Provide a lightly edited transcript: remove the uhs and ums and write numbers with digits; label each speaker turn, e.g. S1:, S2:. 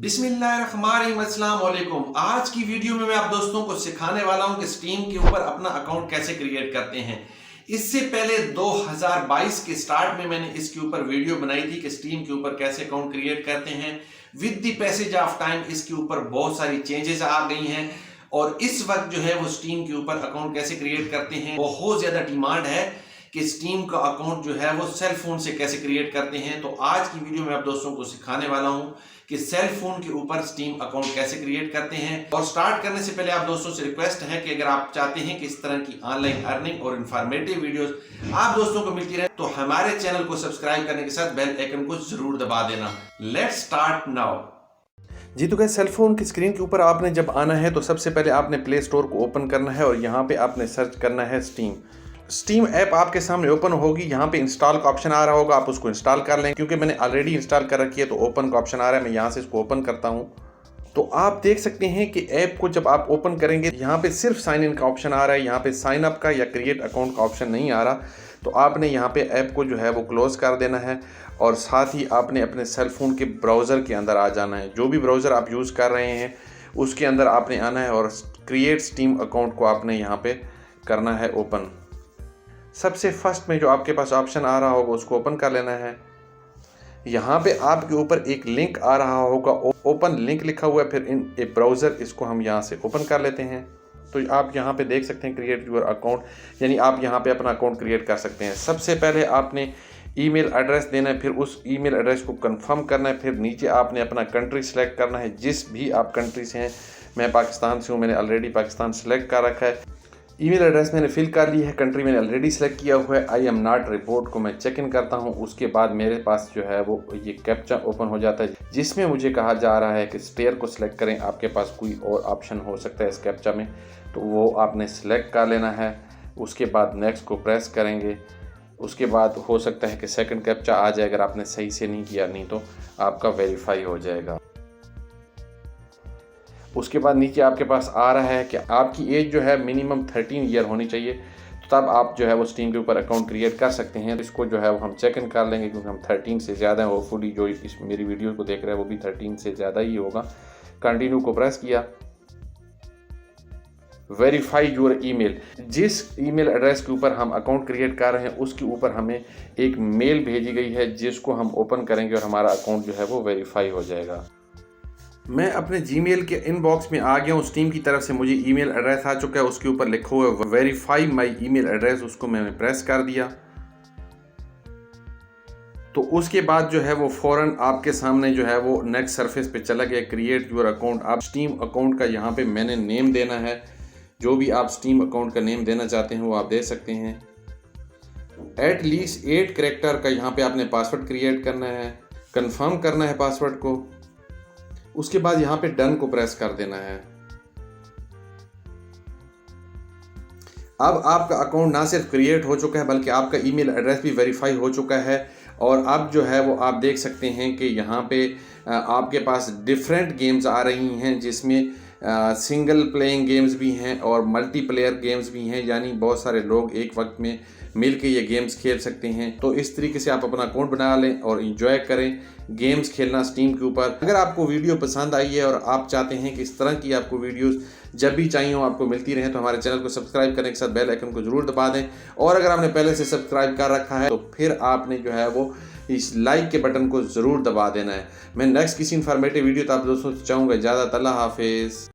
S1: बिस्मिल्लाहिर्रहमानिर्रहीम। आज की वीडियो में मैं आप दोस्तों को सिखाने वाला हूं कि स्टीम के ऊपर अपना अकाउंट कैसे क्रिएट करते हैं। इससे पहले 2022 के स्टार्ट में मैंने इसके ऊपर वीडियो बनाई थी कि स्टीम के ऊपर कैसे अकाउंट क्रिएट करते हैं। With the passage of time इसके ऊपर बहुत सारी चेंजेस आ गई हैं और इस वक्त जो है वो स्टीम के ऊपर अकाउंट कैसे क्रिएट करते हैं। बहुत ज्यादा डिमांड है कि स्टीम का अकाउंट जो है वो सेल फोन से कैसे क्रिएट करते हैं। तो आज की वीडियो में आप दोस्तों को सिखाने वाला हूं कि सेल फोन के ऊपर स्टीम अकाउंट कैसे क्रिएट करते हैं। और स्टार्ट करने से पहले आप दोस्तों से रिक्वेस्ट है कि अगर आप चाहते हैं कि इस तरह की ऑनलाइन अर्निंग और इंफॉर्मेटिव वीडियोस आप दोस्तों को मिलती रहे तो हमारे चैनल को सब्सक्राइब करने के साथ बेल आइकन को जरूर दबा देना। Let's start now.
S2: जी तो सेल फोन की स्क्रीन के ऊपर आपने जब आना है तो सबसे पहले आपने प्ले स्टोर को ओपन करना है और यहाँ पे आपने सर्च करना है स्टीम ऐप आपके सामने ओपन होगी। यहाँ पे इंस्टॉल का ऑप्शन आ रहा होगा, आप उसको इंस्टॉल कर लें। क्योंकि मैंने ऑलरेडी इंस्टॉल कर रखी है तो ओपन का ऑप्शन आ रहा है, मैं यहाँ से इसको ओपन करता हूँ। तो आप देख सकते हैं कि ऐप को जब आप ओपन करेंगे यहाँ पे सिर्फ साइन इन का ऑप्शन आ रहा है, यहाँ पे साइन अप का या क्रिएट अकाउंट का ऑप्शन नहीं आ रहा। तो आपने यहाँ पे ऐप को जो है वो क्लोज कर देना है और साथ ही आपने अपने सेल फोन के ब्राउज़र के अंदर आ जाना है। जो भी ब्राउज़र आप यूज़ कर रहे हैं उसके अंदर आपने आना है और क्रिएट स्टीम अकाउंट को आपने यहाँ पे करना है ओपन। सबसे फर्स्ट में जो आपके पास ऑप्शन आ रहा होगा उसको ओपन कर लेना है। यहाँ पे आपके ऊपर एक लिंक आ रहा होगा, ओपन लिंक लिखा हुआ है, फिर इन ए ब्राउज़र, इसको हम यहाँ से ओपन कर लेते हैं। तो आप यहाँ पे देख सकते हैं क्रिएट योर अकाउंट, यानी आप यहाँ पे अपना अकाउंट क्रिएट कर सकते हैं। सबसे पहले आपने ईमेल एड्रेस देना है, फिर उस ईमेल एड्रेस को कंफर्म करना है, फिर नीचे आपने अपना कंट्री सेलेक्ट करना है, जिस भी आप कंट्री से हैं। मैं पाकिस्तान से हूँ, मैंने ऑलरेडी पाकिस्तान सेलेक्ट कर रखा है। ईमेल एड्रेस मैंने फिल कर ली है, कंट्री मैंने ऑलरेडी सेलेक्ट किया हुआ है। आई एम नॉट रिपोर्ट को मैं चेक इन करता हूँ। उसके बाद मेरे पास जो है वो ये कैप्चा ओपन हो जाता है जिसमें मुझे कहा जा रहा है कि स्टेयर को सिलेक्ट करें। आपके पास कोई और ऑप्शन हो सकता है इस कैप्चा में, तो वो आपने सेलेक्ट कर लेना है। उसके बाद नेक्स्ट को प्रेस करेंगे। उसके बाद हो सकता है कि सेकंड कैप्चा आ जाए, अगर आपने सही से नहीं किया, नहीं तो आपका वेरीफाई हो जाएगा। उसके बाद नीचे आपके पास आ रहा है कि आपकी एज जो है मिनिमम 13 ईयर होनी चाहिए, तो तब आप जो है वो स्टीम के ऊपर अकाउंट क्रिएट कर सकते हैं। इसको जो है वो हम चेक इन कर लेंगे क्योंकि हम 13 से ज़्यादा हैं। होपफुली जो इस मेरी वीडियो को देख रहे हैं वो भी 13 से ज़्यादा ही होगा। कंटिन्यू को प्रेस किया। वेरीफाई योर ईमेल, जिस ईमेल एड्रेस के ऊपर हम अकाउंट क्रिएट कर रहे हैं उसके ऊपर हमें एक मेल भेजी गई है जिसको हम ओपन करेंगे और हमारा अकाउंट जो है वो वेरीफाई हो जाएगा। मैं अपने जीमेल के इनबॉक्स में आ गया हूँ। स्टीम की तरफ से मुझे ईमेल एड्रेस आ चुका है, उसके ऊपर लिखा हुआ है वेरीफाई माय ईमेल एड्रेस, उसको मैंने प्रेस कर दिया। तो उसके बाद जो है वो फौरन आपके सामने जो है वो नेक्स्ट सरफेस पे चला गया, क्रिएट योर अकाउंट। आप स्टीम अकाउंट का यहाँ पे मैंने नेम देना है, जो भी आप स्टीम अकाउंट का नेम देना चाहते हैं वो आप दे सकते हैं। एट लीस्ट 8 कैरेक्टर का यहाँ पे आपने पासवर्ड क्रिएट करना है, कंफर्म करना है पासवर्ड को। उसके बाद यहाँ पे डन को प्रेस कर देना है। अब आपका अकाउंट ना सिर्फ क्रिएट हो चुका है बल्कि आपका ईमेल एड्रेस भी वेरीफाई हो चुका है। और अब जो है वो आप देख सकते हैं कि यहाँ पे आपके पास डिफरेंट गेम्स आ रही हैं, जिसमें सिंगल प्लेइंग गेम्स भी हैं और मल्टीप्लेयर गेम्स भी हैं, यानी बहुत सारे लोग एक वक्त में मिलके ये गेम्स खेल सकते हैं। तो इस तरीके से आप अपना अकाउंट बना लें और एंजॉय करें गेम्स खेलना स्टीम के ऊपर। अगर आपको वीडियो पसंद आई है और आप चाहते हैं कि इस तरह की आपको वीडियोस जब भी चाहिए हो आपको मिलती रहे, तो हमारे चैनल को सब्सक्राइब करने के साथ बेल आइकन को जरूर दबा दें। और अगर आपने पहले से सब्सक्राइब कर रखा है तो फिर आपने जो है वो इस लाइक के बटन को ज़रूर दबा देना है। मैं नेक्स्ट किसी इन्फॉर्मेटिव वीडियो तो आप दोस्तों से चाहूँगा इजाज़त। अल्लाह हाफिज़।